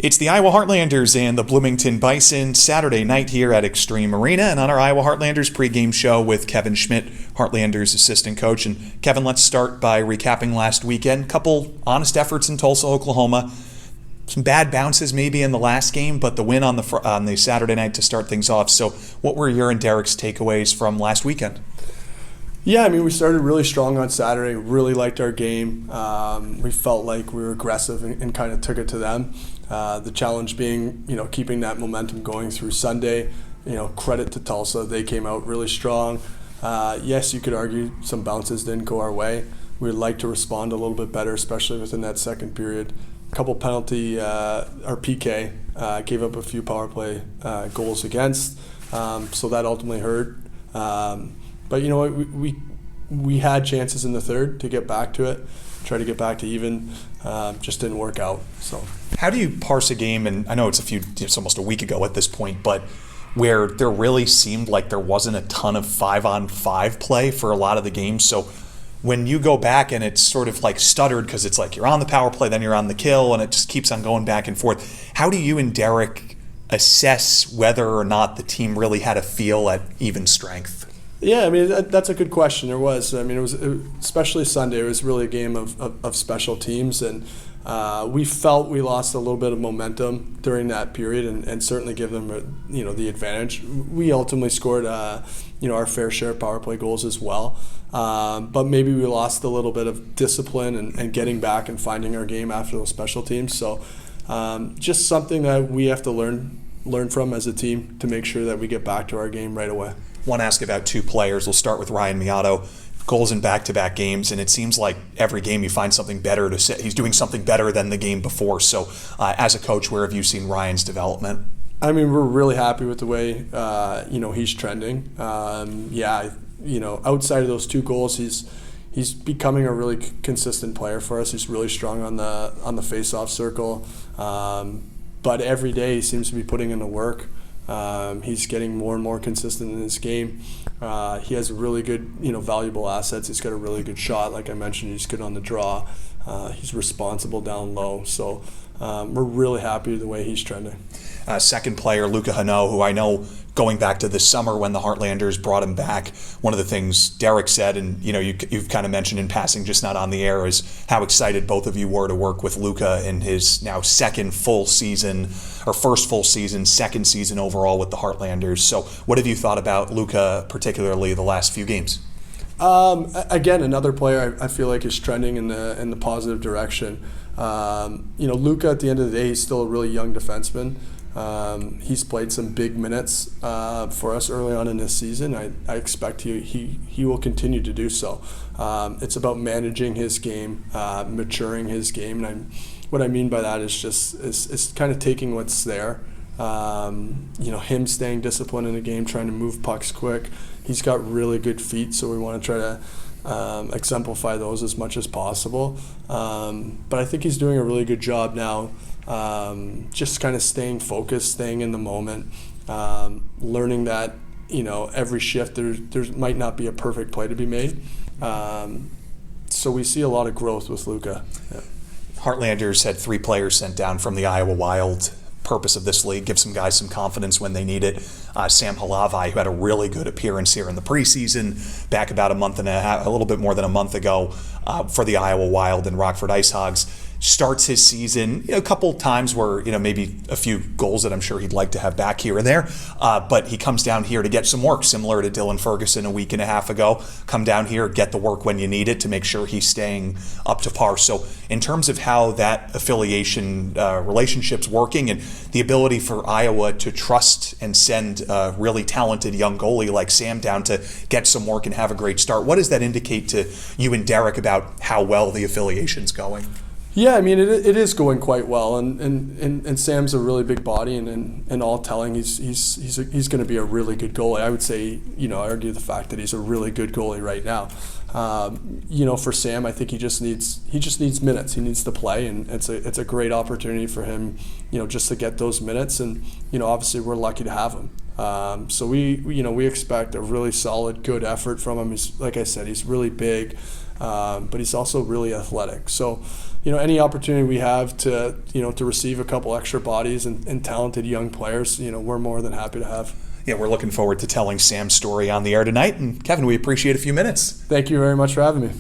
It's the Iowa Heartlanders and the Bloomington Bison Saturday night here at Extreme Arena, and on our Iowa Heartlanders pregame show with Kevin Schmidt, Heartlanders assistant coach. And Kevin, let's start by recapping last weekend. Couple honest efforts in Tulsa, Oklahoma. Some bad bounces maybe in the last game, but the win on the Saturday night to start things off. So what were your and Derek's takeaways from last weekend? Yeah, I mean, we started really strong on Saturday, really liked our game. We felt like we were aggressive and kind of took it to them. The challenge being, keeping that momentum going through Sunday. Credit to Tulsa. They came out really strong. Yes, you could argue some bounces didn't go our way. We'd like to respond a little bit better, especially within that second period. A couple penalty, our PK, gave up a few power play goals against, so that ultimately hurt. But you know what, we had chances in the third to get back to it, try to get back to even, just didn't work out. So how do you parse a game, and I know it's almost a week ago at this point, but where there really seemed like there wasn't a ton of 5-on-5 play for a lot of the games. So when you go back and it's sort of like stuttered because it's like you're on the power play, then you're on the kill, and it just keeps on going back and forth. How do you and Derek assess whether or not the team really had a feel at even strength? Yeah, I mean, that's a good question. There was. I mean, it was especially Sunday. It was really a game of special teams, and we felt we lost a little bit of momentum during that period, and certainly give them, the advantage. We ultimately scored, our fair share of power play goals as well, but maybe we lost a little bit of discipline and getting back and finding our game after those special teams. So, just something that we have to learn from as a team to make sure that we get back to our game right away. I want to ask about two players. We'll start with Ryan Miato. Goals in back-to-back games, and it seems like every game you find something better to say. He's doing something better than the game before. So as a coach, where have you seen Ryan's development? I mean, we're really happy with the way, he's trending. Outside of those two goals, he's becoming a really consistent player for us. He's really strong on the face-off circle. But every day he seems to be putting in the work. He's getting more and more consistent in his game. He has really good, valuable assets. He's got a really good shot. Like I mentioned, he's good on the draw. He's responsible down low. So we're really happy with the way he's trending. Second player, Luca Hano, who I know going back to this summer when the Heartlanders brought him back, one of the things Derek said, and you've kind of mentioned in passing, just not on the air, is how excited both of you were to work with Luca in his now second full season, or first full season, second season overall with the Heartlanders. So what have you thought about Luca, particularly the last few games? Again, another player I feel like is trending in the positive direction. Luca, at the end of the day, he's still a really young defenseman. He's played some big minutes for us early on in this season. I expect he will continue to do so. It's about managing his game, maturing his game, and what I mean by that is just kind of taking what's there. Him staying disciplined in the game, trying to move pucks quick. He's got really good feet, so we want to try to exemplify those as much as possible. But I think he's doing a really good job now. Just kind of staying focused, staying in the moment, learning that every shift there might not be a perfect play to be made. So we see a lot of growth with Luca. Yeah. Heartlanders had 3 players sent down from the Iowa Wild. Purpose of this league, give some guys some confidence when they need it. Sam Halavai, who had a really good appearance here in the preseason, back about a little bit more than a month ago for the Iowa Wild and Rockford Ice Hogs, starts his season a couple times where maybe a few goals that I'm sure he'd like to have back here and there, but he comes down here to get some work, similar to Dylan Ferguson a week and a half ago. Come down here, get the work when you need it to make sure he's staying up to par. So in terms of how that affiliation relationship's working and the ability for Iowa to trust and send a really talented young goalie like Sam down to get some work and have a great start, what does that indicate to you and Derek about how well the affiliation's going? Yeah, I mean, it is going quite well, and Sam's a really big body, and all telling, he's going to be a really good goalie. I would say, argue the fact that he's a really good goalie right now. For Sam, I think he just needs minutes. He needs to play, and it's a great opportunity for him, just to get those minutes, and obviously we're lucky to have him. So we expect a really solid, good effort from him. He's, like I said, he's really big, but he's also really athletic. So, any opportunity we have to receive a couple extra bodies and talented young players, we're more than happy to have. Yeah, we're looking forward to telling Sam's story on the air tonight. And Kevin, we appreciate a few minutes. Thank you very much for having me.